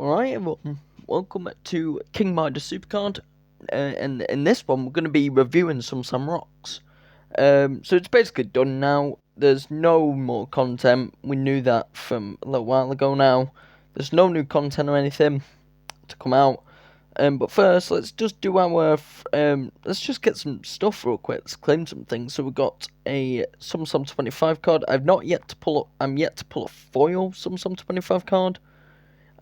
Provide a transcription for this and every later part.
Alright everyone, welcome to King Midas Supercard, and in this one we're going to be reviewing some rocks. So it's basically done now. There's no more content. We knew that from a little while ago now. There's no new content or anything to come out. But first, let's just do our, let's just get some stuff real quick. Let's claim some things. So we've got a Summerslam 25 card. I'm yet to pull a foil Summerslam 25 card.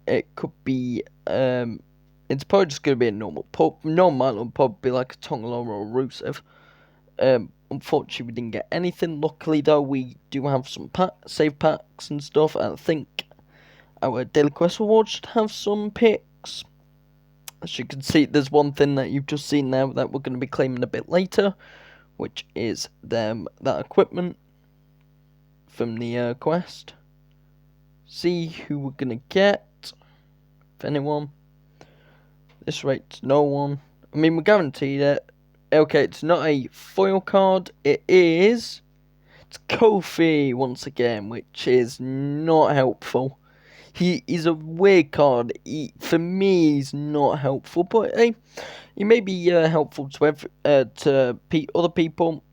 It could be, it's probably just going to be a normal pub. Normal would probably be like a Tongalo or a Rusev. Unfortunately, we didn't get anything. Luckily, though, we do have some save packs and stuff. And I think our Daily Quest reward should have some picks. As you can see, there's one thing that you've just seen now that we're going to be claiming a bit later, which is that equipment from the quest. See who we're going to get. If anyone. This rate's no one. I mean, we're guaranteed it. Okay, it's not a foil card. It's Kofi once again, which is not helpful. He's a weird card. For me, he's not helpful, but hey, he may be helpful to other people.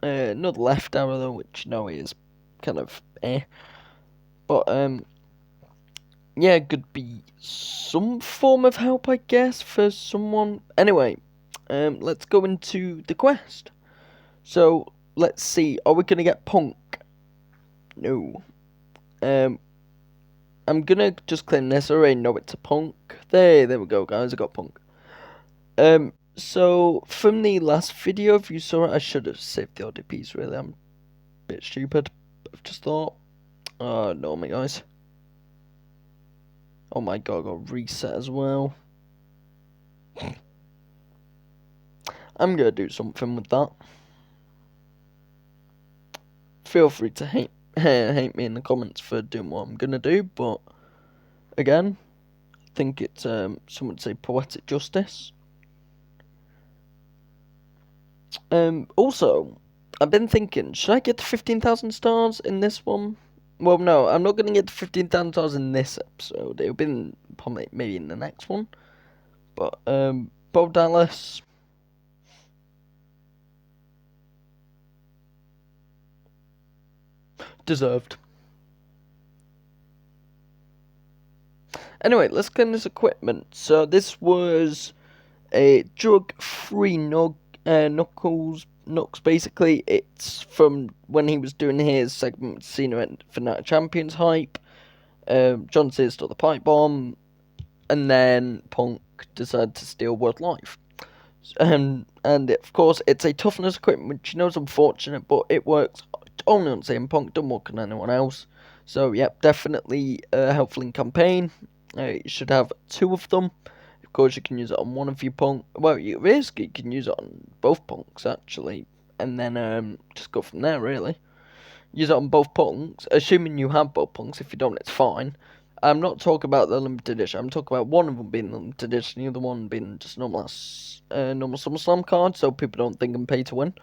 Not the left arrow though, which is kind of But yeah, it could be some form of help, I guess, for someone. Anyway, let's go into the quest. So, let's see. Are we going to get Punk? No. I'm going to just claim this. I already know it's a Punk. There we go, guys. I got Punk. So, from the last video, if you saw it, I should have saved the ODPs, really. I'm a bit stupid. I've just thought. Oh, no, me, guys. Oh my god, I got reset as well. I'm gonna do something with that. Feel free to hate me in the comments for doing what I'm gonna do, but again, I think it's some would say poetic justice. Also, I've been thinking, should I get to 15,000 stars in this one? Well, no, I'm not gonna get to 15,000 stars in this episode. It'll be probably maybe in the next one. But Bob Dallas. Deserved. Anyway, let's claim this equipment. So this was a drug-free Knuckles. Basically, it's from when he was doing his segment Cena and for Night of Champions hype. John Cena stole the pipe bomb, and then Punk decided to steal World Life. And of course, it's a toughness equipment, which is unfortunate, but it works only on CM Punk, don't work on anyone else. So, yep, definitely helpful in campaign. You should have 2 of them. Of course, you can use it on one of your Punk. Well, you basically can use it on both Punks, actually. And then just go from there, really. Use it on both Punks, assuming you have both Punks. If you don't, it's fine. I'm not talking about the limited edition. I'm talking about one of them being the limited edition, the other one being just normal SummerSlam card, so people don't think I'm pay to win.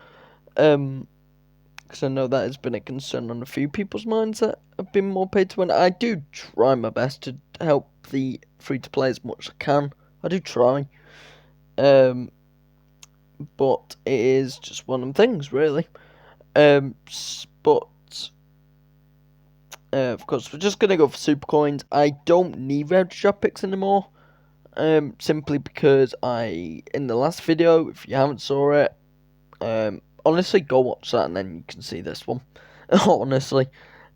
Because I know that has been a concern on a few people's minds that have been more pay to win. I do try my best to help the free to play as much as I can. I do try. But it is just one of them things, really. Of course, we're just going to go for super coins. I don't need red drop picks anymore. Simply because in the last video, if you haven't saw it, honestly, go watch that and then you can see this one. Honestly,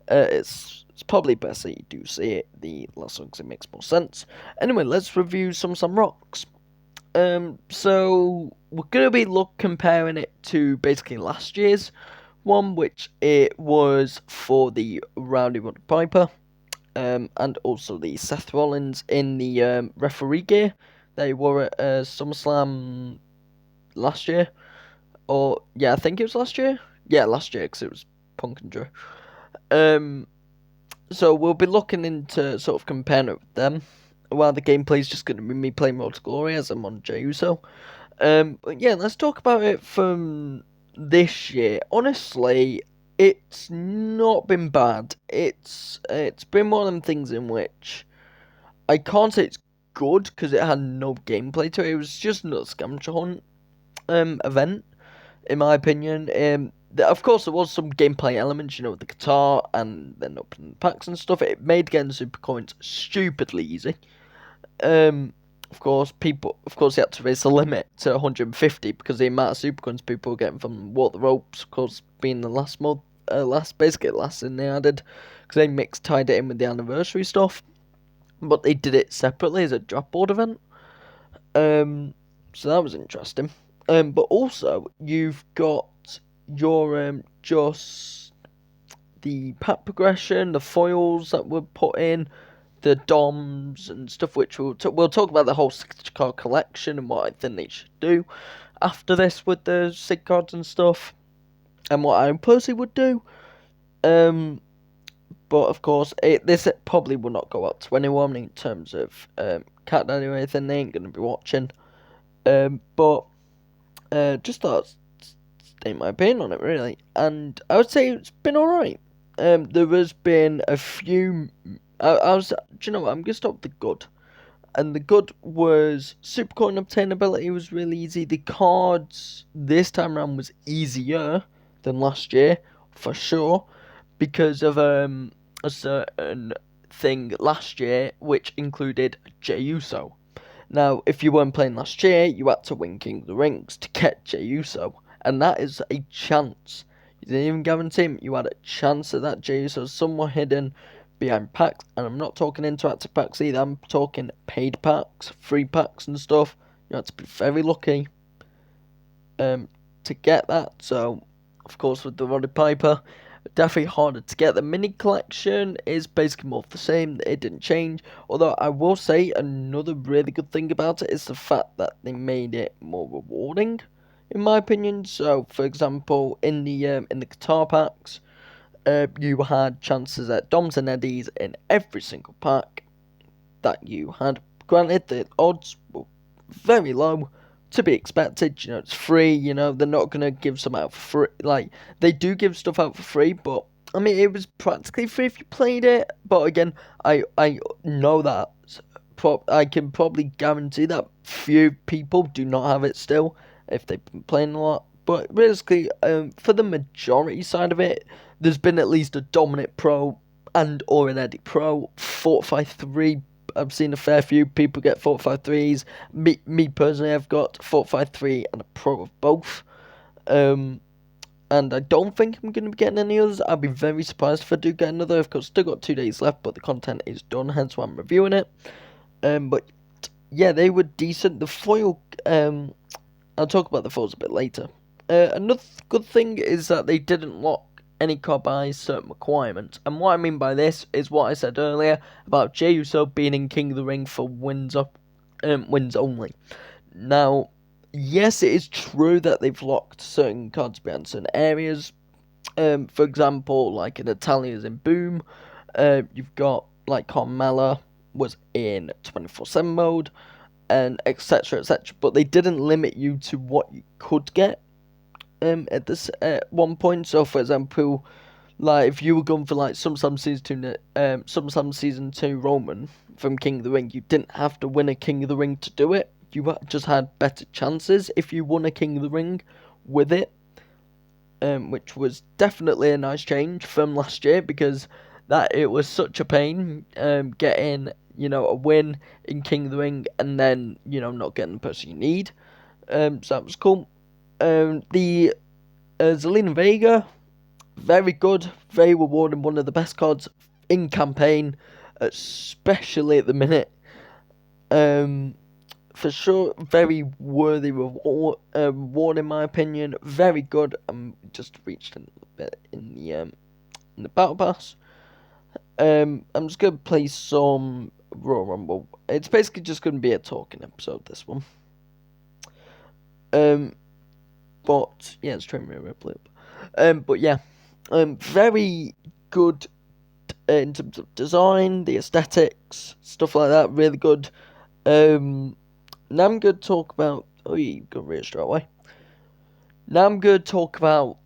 it's probably best that you do see it, the last one, because it makes more sense. Anyway, let's review some rocks. So we're going to be comparing it to basically last year's one, which it was for the Rowdy Roddy Piper, and also the Seth Rollins in the referee gear. They wore at SummerSlam last year, or yeah, I think it was last year. Yeah, last year because it was Punk and Drew. So we'll be looking into sort of comparing it with them. While the gameplay is just going to be me playing Road to Glory as I'm on Jey Uso. But yeah, let's talk about it from this year. Honestly, it's not been bad. It's been one of them things in which I can't say it's good because it had no gameplay to it. It was just another scavenger hunt event, in my opinion. Of course, there was some gameplay elements, with the guitar and then opening packs and stuff. It made getting super coins stupidly easy. Um, of course, they had to raise the limit to 150 because the amount of super coins people were getting from Walk the Ropes, of course, being the last mod, basically last thing they added, because they tied it in with the anniversary stuff, but they did it separately as a drop board event. So that was interesting. But also you've got your just the pack progression, the foils that were put in, the DOMs and stuff, which we'll talk about the whole signature card collection and what I think they should do after this with the sig cards and stuff, and what I personally would do. But of course, this probably will not go out to anyone in terms of Cat Daddy or anything. They ain't gonna be watching. But just thought I'd state my opinion on it really, and I would say it's been alright. There has been a few. I was, do you know what? I'm gonna stop with the good. And the good was Supercoin obtainability was really easy. The cards this time around was easier than last year, for sure, because of a certain thing last year, which included Jey Uso. Now, if you weren't playing last year, you had to win King of the Rings to get Jey Uso, and that is a chance. You didn't even guarantee him. You had a chance at that Jey Uso somewhere hidden behind packs, and I'm not talking interactive packs either. I'm talking paid packs, free packs, and stuff. You had to be very lucky to get that. So, of course, with the Roddy Piper, definitely harder to get. The mini collection is basically more of the same. It didn't change. Although I will say another really good thing about it is the fact that they made it more rewarding, in my opinion. So, for example, in the guitar packs, you had chances at Doms and Eddies in every single pack that you had. Granted, the odds were very low, to be expected. It's free. They're not gonna give some out for free. Like, they do give stuff out for free, but I mean, it was practically free if you played it. But again, I know that. I can probably guarantee that few people do not have it still if they've been playing a lot. But realistically, for the majority side of it, there's been at least a Dominant Pro and or an Eddie Pro. 453. I've seen a fair few people get 453s. Me personally, I've got 453 and a Pro of both. And I don't think I'm going to be getting any others. I'd be very surprised if I do get another. Of course, still got 2 days left, but the content is done, hence why I'm reviewing it. But yeah, they were decent. The foil, I'll talk about the foils a bit later. Another good thing is that they didn't lock any card by certain requirements. And what I mean by this is what I said earlier about Jey Uso being in King of the Ring for wins only. Now, yes, it is true that they've locked certain cards behind certain areas. For example, like in Italians in Boom, you've got like Carmella was in 24/7 mode, and etc. etc. But they didn't limit you to what you could get at one point. So, for example, like if you were going for like SummerSlam season 2 Roman from King of the Ring, you didn't have to win a King of the Ring to do it. You just had better chances if you won a King of the Ring with it, which was definitely a nice change from last year, because that it was such a pain getting a win in King of the Ring and then not getting the person you need. So that was cool. The Zelina Vega, very good, very rewarding, one of the best cards in campaign, especially at the minute. For sure, very worthy reward in my opinion. Very good. Just reached a little bit in the battle pass. I'm just gonna play some Royal Rumble. It's basically just gonna be a talking episode, this one. But yeah, it's Train Mirror Blip. But yeah, very good in terms of design, the aesthetics, stuff like that. Really good. Now I'm going to talk about. Oh, you got real straight away. Now I'm going to talk about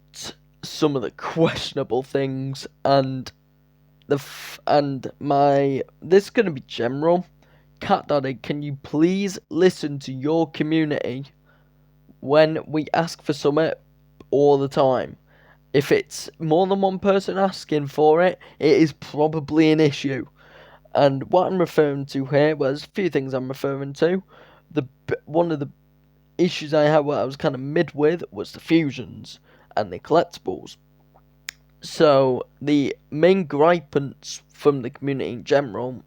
some of the questionable things, and this is going to be general, Cat Daddy, can you please listen to your community when we ask for something all the time? If it's more than one person asking for it, it is probably an issue. And what I'm referring to here, well, there's a few things I'm referring to. One of the issues I had where I was kind of mid with was the fusions and the collectibles. So the main gripance from the community in general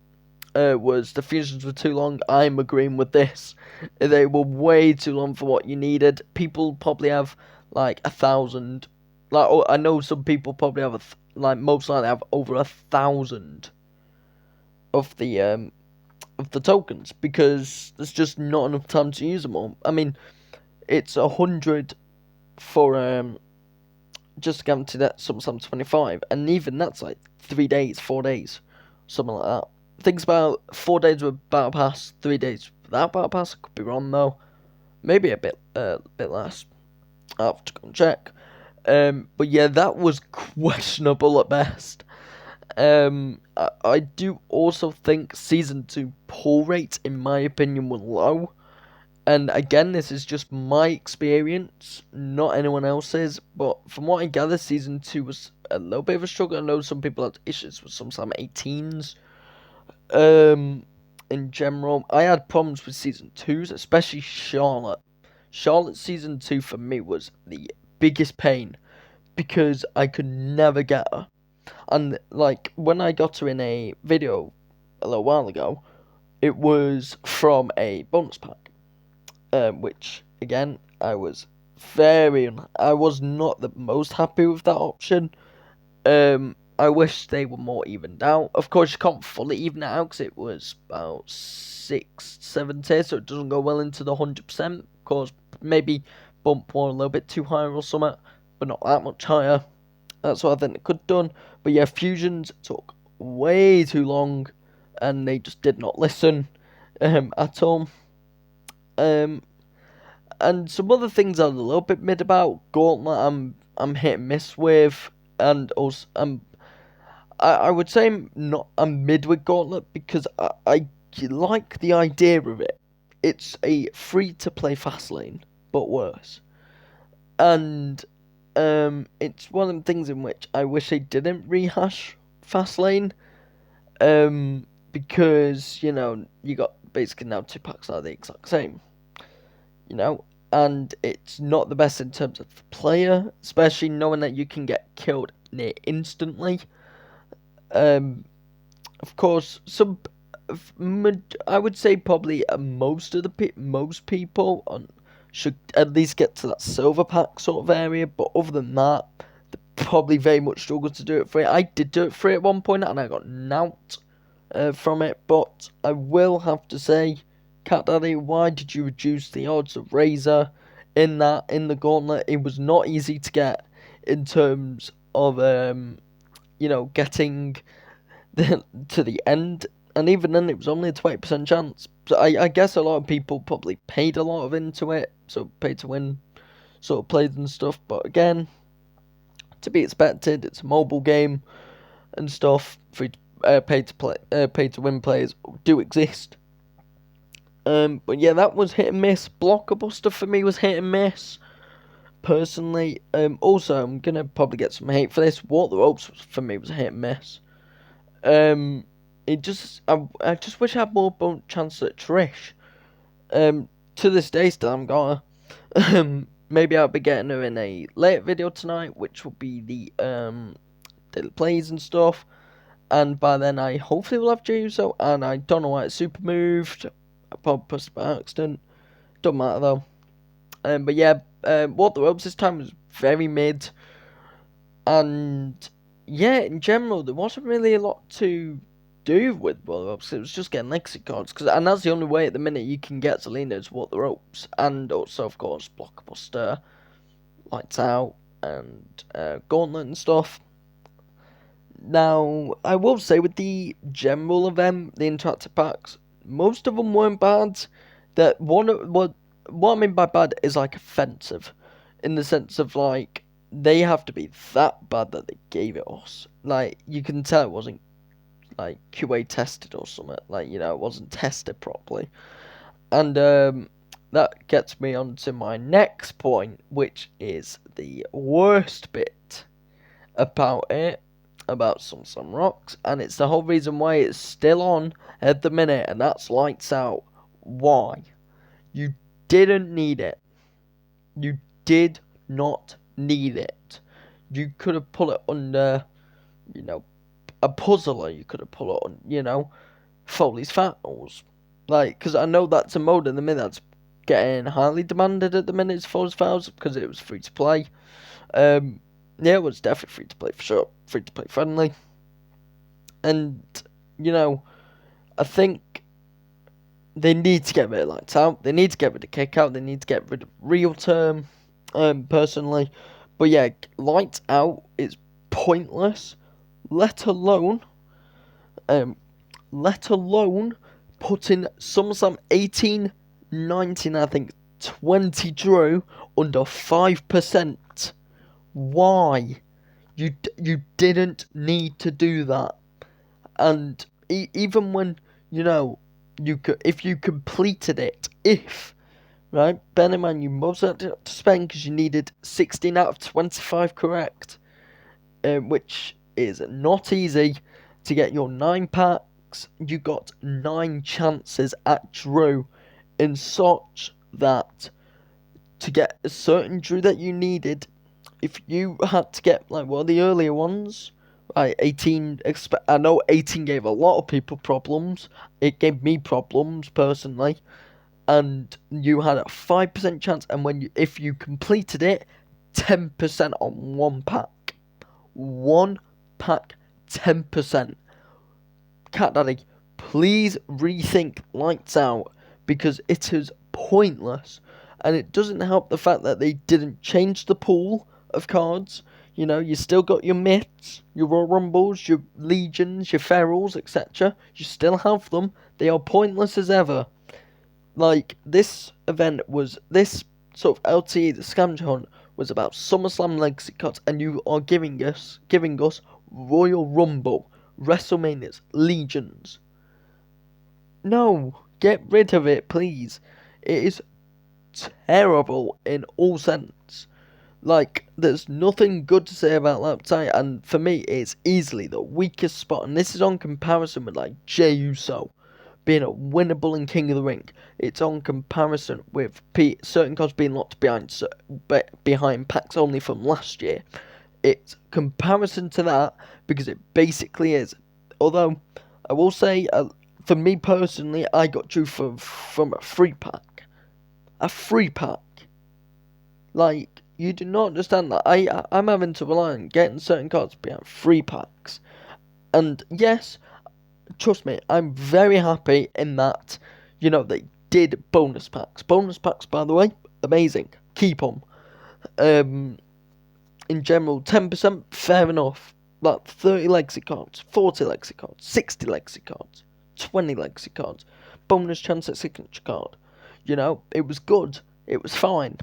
was the fusions were too long. I'm agreeing with this. They were way too long for what you needed. People probably have like 1,000. Like, oh, I know some people probably have most likely have over 1,000 of the tokens because there's just not enough time to use them all. I mean, it's 100 for just to guarantee that Summerslam 25, and even that's like 3 days, 4 days, something like that. Things about 4 days with Battle Pass, 3 days without Battle Pass. I could be wrong though. Maybe a bit less. I'll have to go and check. But yeah, that was questionable at best. I do also think Season 2 pull rates, in my opinion, were low. And again, this is just my experience, not anyone else's. But from what I gather, Season 2 was a little bit of a struggle. I know some people had issues with some 18s. In general, I had problems with Season 2s, especially Charlotte. Charlotte's Season 2 for me was the biggest pain because I could never get her. And like when I got her in a video a little while ago, it was from a bonus pack, which again I was not the most happy with that option. I wish they were more evened out. Of course, you can't fully even it out because it was about 670, so it doesn't go well into the 100%. Of course, maybe bump one a little bit too high or something, but not that much higher. That's what I think they could have done. But yeah, fusions took way too long, and they just did not listen at all. And some other things I'm a little bit mid about. Gauntlet, I'm hit and miss with, and also I would say I'm mid with Gauntlet because I like the idea of it. It's a free to play fast lane, but worse. And it's one of the things in which I wish they didn't rehash Fastlane. Because, you got basically now 2 packs that are the exact same. And it's not the best in terms of the player, especially knowing that you can get killed near instantly. Of course, I would say probably most people should at least get to that silver pack sort of area, but other than that, they probably very much struggle to do it free. I did do it free at one point and I got knout from it, but I will have to say, Cat Daddy, why did you reduce the odds of Razor in the Gauntlet? It was not easy to get in terms of getting to the end, and even then it was only a 20% chance. So I guess a lot of people probably paid a lot of into it, so pay to win sort of plays and stuff. But again, to be expected, it's a mobile game and stuff. Pay to win players do exist. But yeah, that was hit and miss. Blockbuster for me was hit and miss. Personally, also I'm gonna probably get some hate for this. Walk the Ropes for me was a hit and miss. I just wish I had more chance at Trish. To this day, still haven't got her. Maybe I'll be getting her in a later video tonight, which will be the daily plays and stuff. And by then, I hopefully will have Juso. And I don't know why it super moved. I probably pressed it by accident. Don't matter though. But yeah, Walk the Ropes this time was very mid. And yeah, in general, there wasn't really a lot to do with Walk the Ropes. It was just getting legacy cards, and that's the only way at the minute you can get Selena is Walk the Ropes, and also of course Blockbuster, Lights Out, and Gauntlet and stuff. Now, I will say with the general event, the interactive packs, most of them weren't bad. That what I mean by bad is like offensive, in the sense of like they have to be that bad that they gave it us. Like you can tell it wasn't like QA tested or something. Like, it wasn't tested properly. And that gets me on to my next point, which is the worst bit about it, about Summerslam Rocks, and it's the whole reason why it's still on at the minute, and that's Lights Out. Why? You didn't need it. You did not need it. You could have put it under, a puzzler. You could have put it on, Foley's Finals. Like, because I know that's a mode in the minute that's getting highly demanded at the minute, is Foley's Finals, because it was free to play. Yeah, it was definitely free to play for sure. Free to play friendly. And, I think they need to get rid of Lights Out. They need to get rid of Kick Out. They need to get rid of Real Term, personally. But yeah, Lights Out is pointless. Let alone putting SummerSlam 18, 19, I think 20 drew under 5%. Why? You didn't need to do that. And even when, if you completed it, right, bear in mind you most had to spend because you needed 16 out of 25 correct, which is not easy to get your 9 packs. You got 9 chances at drew, in such that to get a certain drew that you needed, if you had to get like one of the earlier ones, right, 18, I know 18 gave a lot of people problems. It gave me problems personally, and you had a 5% chance, and if you completed it, 10% on one pack. One pack, 10%. Cat Daddy, please rethink Lights Out, because it is pointless, and it doesn't help the fact that they didn't change the pool of cards. You still got your myths, your Royal Rumbles, your Legions, your Ferals, etc. You still have them. They are pointless as ever. Like, this sort of LTE, the Scavenger Hunt, was about SummerSlam Legacy cards, and you are giving us Royal Rumble, WrestleManias, Legions. No, get rid of it, please. It is terrible in all sense. Like, there's nothing good to say about that site, and for me, it's easily the weakest spot, and this is on comparison with, like, Jey Uso being a winnable in King of the Ring. It's on comparison with certain cards being locked behind packs only from last year. It's comparison to that, because it basically is. Although, I will say, for me personally, I got drew from a free pack. A free pack. Like, you do not understand that. I'm having to rely on getting certain cards behind free packs. And yes, trust me, I'm very happy in that, they did bonus packs. Bonus packs, by the way, amazing. Keep them. In general, 10%, fair enough. Like 30 legacy cards, 40 legacy cards, 60 legacy cards, 20 legacy cards. Bonus chance at signature card. It was good. It was fine.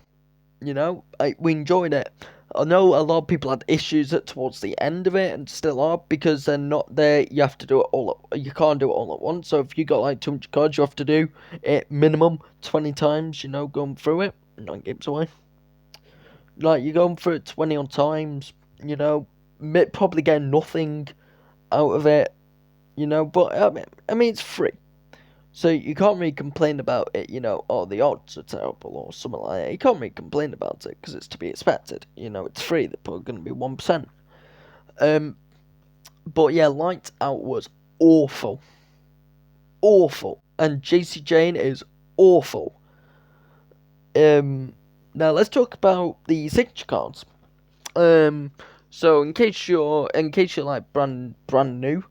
We enjoyed it. I know a lot of people had issues towards the end of it, and still are, because they're not there. You have to do it you can't do it all at once. So if you got like 200 cards, you have to do it minimum 20 times. Going through it, 9 games away. Like, you're going through it 20 times. Probably getting nothing out of it. But I mean, it's free. So you can't really complain about it, the odds are terrible or something like that. You can't really complain about it, because it's to be expected. It's free, they're probably going to be 1%. But yeah, Lights Out was awful. Awful. And JC Jane is awful. Now let's talk about the signature cards. So in case you're like brand new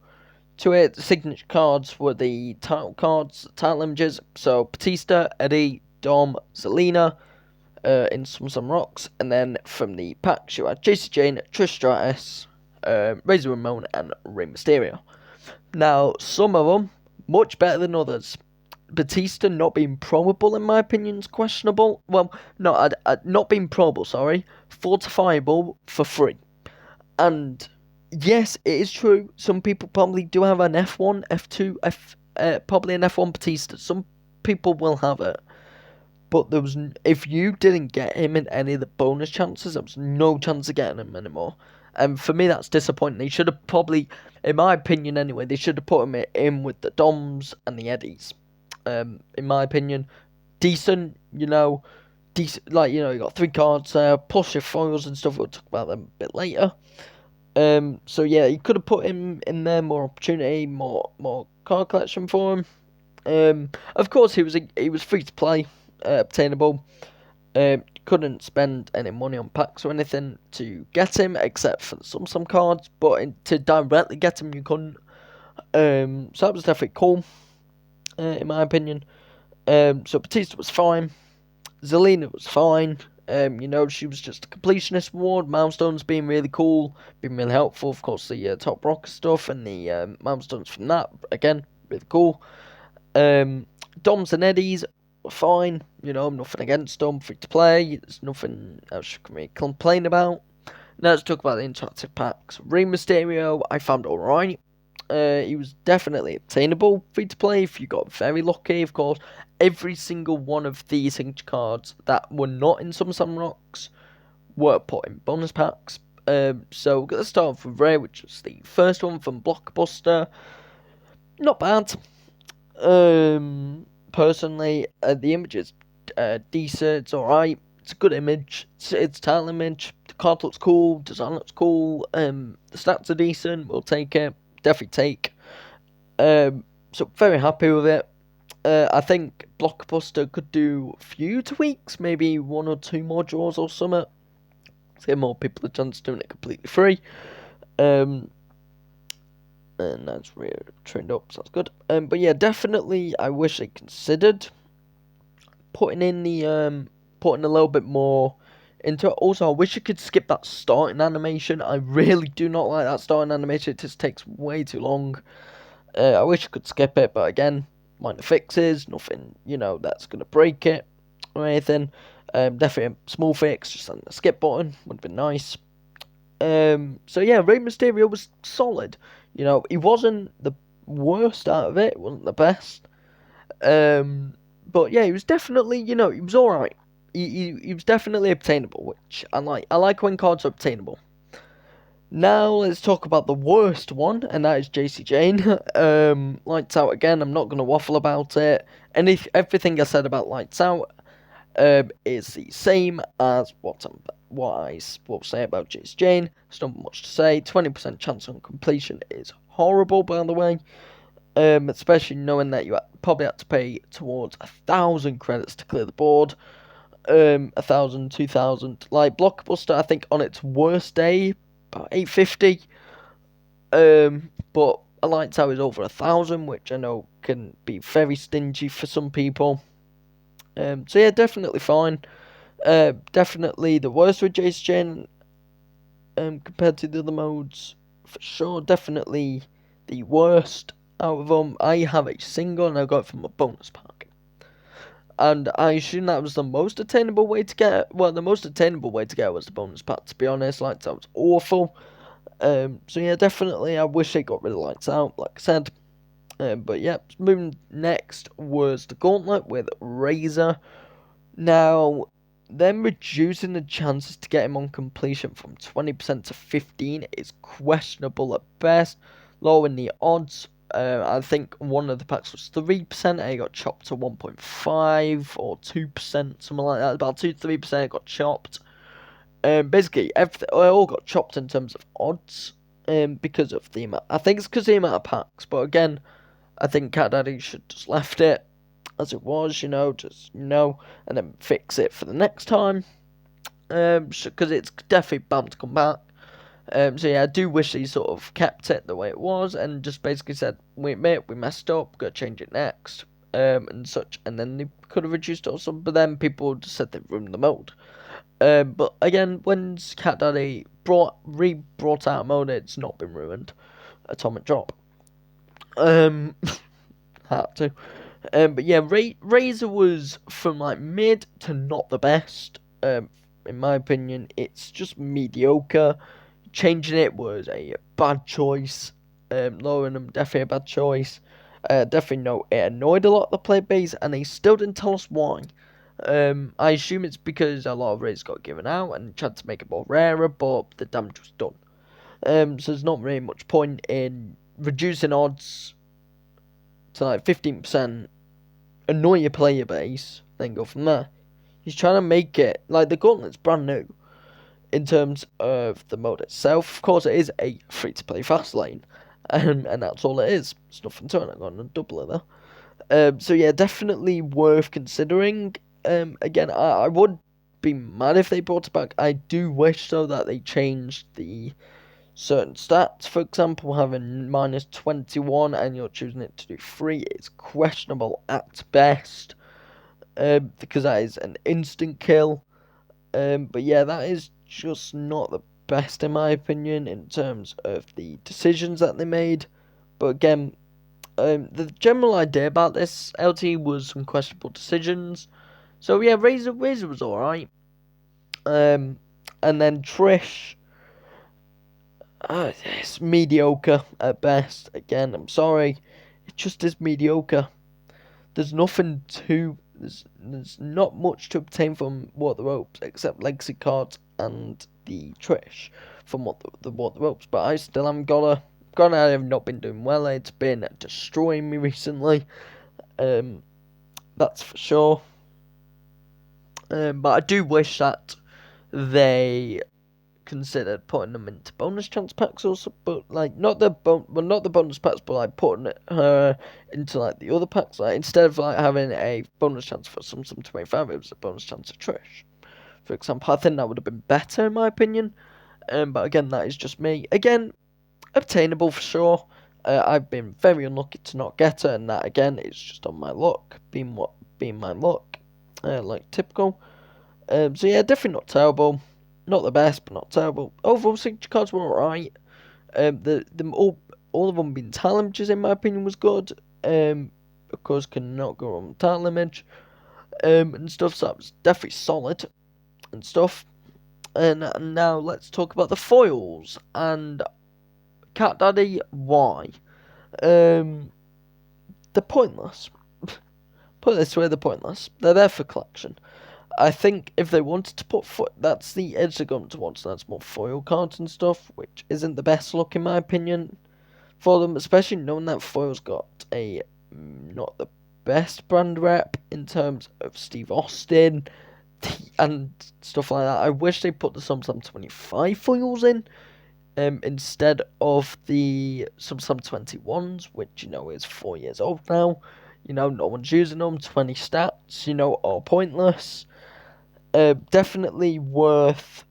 to it, the signature cards were the title cards, title images. So Batista, Eddie, Dom, Zelina, in Summerslam Rocks, and then from the packs you had JC Jane, Trish Stratus, Razor Ramon, and Rey Mysterio. Now, some of them much better than others. Batista not being probable, in my opinion, is questionable. Well, no, not being probable, sorry. Fortifiable for free. And Yes, it is true. Some people probably do have an F1, F2, probably an F1 Batista. Some people will have it. But if you didn't get him in any of the bonus chances, there was no chance of getting him anymore. And for me, that's disappointing. They should have probably, in my opinion anyway, they should have put him in with the Doms and the Eddies. In my opinion, decent, decent. Like, you got 3 cards there, plus your foils and stuff. We'll talk about them a bit later. So yeah, you could have put him in there, more opportunity, more card collection for him. Of course, he was free to play, obtainable. Couldn't spend any money on packs or anything to get him, except for some cards. But to directly get him, you couldn't. So that was definitely cool, in my opinion. So Batista was fine. Zelina was fine. She was just a completionist reward. Milestones being really cool, being really helpful. Of course, the top rock stuff and the milestones from that, again, really cool. Doms and Eddies were fine. Nothing against them. Free to play. There's nothing else you can really complain about. Now let's talk about the interactive packs. Rey Mysterio, I found alright. He was definitely obtainable, free to play if you got very lucky. Of course, every single one of these signature cards that were not in Summerslam Rocks were put in bonus packs. So let's start off with Rey, which was the first one from Blockbuster. Not bad. Personally, the image is decent. It's alright. It's a good image. It's a title image. The card looks cool. Design looks cool. The stats are decent. We'll take it. Definitely take. So very happy with it. I think Blockbuster could do a few tweaks, maybe 1 or 2 more draws or something. To give more people a chance doing it completely free. And that's really trained up, so that's good. But yeah, definitely I wish they considered putting a little bit more into it. Also, I wish you could skip that starting animation. I really do not like that starting animation. It just takes way too long. I wish I could skip it, but again, minor fixes, nothing, that's going to break it or anything. Definitely a small fix, just on the skip button, would have been nice. So yeah, Rey Mysterio was solid. He wasn't the worst out of it, it wasn't the best. But yeah, he was definitely, he was alright. He was definitely obtainable, which I like. I like when cards are obtainable. Now let's talk about the worst one, and that is JC Jane. Lights Out again. I'm not going to waffle about it. Everything I said about Lights Out is the same as what I will say about JC Jane. There's not much to say. 20% chance on completion is horrible, by the way. Especially knowing that you probably had to pay towards 1,000 credits to clear the board. 1,000, 2,000. Like Blockbuster, I think on its worst day, about 850. But a Lights Out is over 1,000, which I know can be very stingy for some people. So yeah, definitely fine. Definitely the worst with Jace Jane compared to the other modes, for sure. Definitely the worst out of them. I have a single and I got it from a bonus pack. And I assume that was the most attainable way to get it. Well, the most attainable way to get it was the bonus pack, to be honest. Lights Out was awful. So yeah, definitely I wish they got rid of Lights Out, like I said. But yeah, moving next was the Gauntlet with Razor. Now, them reducing the chances to get him on completion from 20% to 15% is questionable at best. Lowering the odds, I think one of the packs was 3%, and it got chopped to 1.5 or 2%, something like that. About 2-3% got chopped. Basically, everything it all got chopped in terms of odds. Because of the amount. I think it's because of the amount of packs. But again, I think Cat Daddy should just left it as it was, and then fix it for the next time. Because it's definitely bound to come back. So yeah, I do wish he sort of kept it the way it was and just basically said, we admit we messed up, gotta change it next, and such. And then they could have reduced it or something, but then people just said they ruined the mode. But again, when Cat Daddy brought out a mode, it's not been ruined. Atomic Drop. Had to. But yeah, Razor was from like mid to not the best. In my opinion, it's just mediocre. Changing it was a bad choice. Lowering them, definitely a bad choice. Definitely know it annoyed a lot of the player base, and they still didn't tell us why. I assume it's because a lot of raids got given out and tried to make it more rarer, but the damage was done. So there's not really much point in reducing odds to like 15%, annoy your player base, then go from there. He's trying to make it like the Gauntlet's brand new in terms of the mode itself. Of course, it is a free-to-play fast lane, and that's all it is. It's nothing to it. I'm going to double it there. So yeah, definitely worth considering. Again, I would be mad if they brought it back. I do wish though that they changed the certain stats. For example, having minus 21 and you're choosing it to do 3 is questionable at best. Because that is an instant kill. But yeah, that is just not the best in my opinion in terms of the decisions that they made. But again, the general idea about this LT was some questionable decisions. So yeah, Razor was alright. And then Trish, it's mediocre at best. Again, I'm sorry, it just is mediocre. There's nothing to. There's not much to obtain from What the Ropes except legacy cards and the Trish from What the Ropes. But I still haven't got a. Granted, I have not been doing well. It's been destroying me recently. That's for sure. But I do wish that they considered putting them into bonus chance packs also, but like not the bonus packs, but like putting her into like the other packs. Like instead of like having a bonus chance for some 25, it was a bonus chance of Trish, for example. I think that would have been better in my opinion. But again, that is just me. Again, obtainable for sure. I've been very unlucky to not get her, and that again is just on my luck, being my luck, like typical. So yeah, definitely not terrible. Not the best, but not terrible. Overall, signature cards were alright. All of them being tile images, in my opinion, was good. Of course, cannot go wrong with tile image. And stuff, so that was definitely solid and stuff. And now let's talk about the foils. And Cat Daddy, why? They're pointless. Put it this way, they're pointless. They're there for collection. I think if they wanted to put that's the edge they're going towards. That's more foil cards and stuff, which isn't the best look in my opinion for them, especially knowing that foil's got a not the best brand rep in terms of Steve Austin and stuff like that. I wish they put the Summerslam 25 foils in instead of the Summerslam 21s, which is 4 years old now. No one's using them. 20 stats, are pointless. Definitely worth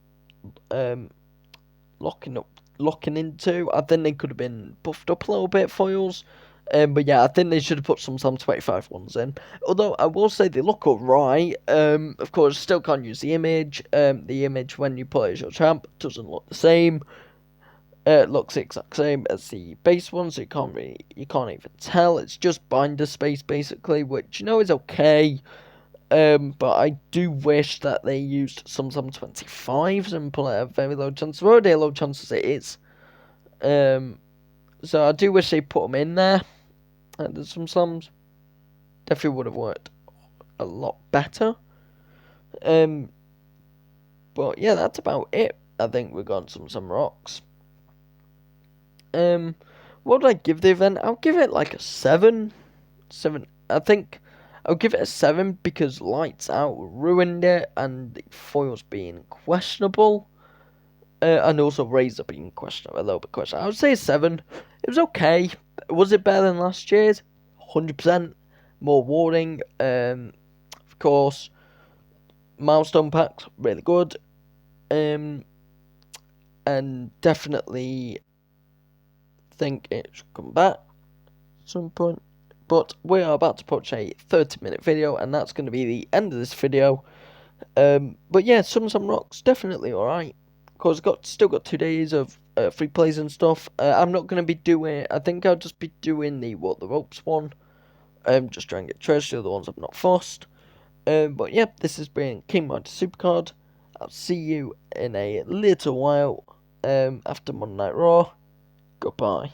locking into. I think they could have been buffed up a little bit, foils. But yeah, I think they should have put some 25 ones in. Although I will say they look alright. Of course, still can't use the image. The image when you put it as your champ doesn't look the same. It looks the exact same as the base one, so you can't even tell. It's just binder space basically, which is okay. But I do wish that they used some 25s and put it at a very low chance. They're already a low chance as it is. So I do wish they put them in there. And there's some sums. Definitely would have worked a lot better. But yeah, that's about it. I think we've got some rocks. What would I give the event? I'll give it like a 7. 7. I think I'll give it a 7 because Lights Out ruined it and the foils being questionable. And also Razor being questionable, a little bit questionable. I would say a 7. It was okay. Was it better than last year's? 100%. More warding. Of course. Milestone packs, really good. And definitely think it should come back at some point. But we are about to approach a 30-minute video, and that's going to be the end of this video. But yeah, some rocks definitely alright. Cause still got 2 days of free plays and stuff. I'm not going to be doing. I think I'll just be doing the What the Ropes one. Just trying to get treasure. The other ones I've not fussed. But yeah, this has been King Midas Supercard. I'll see you in a little while. After Monday Night Raw. Goodbye.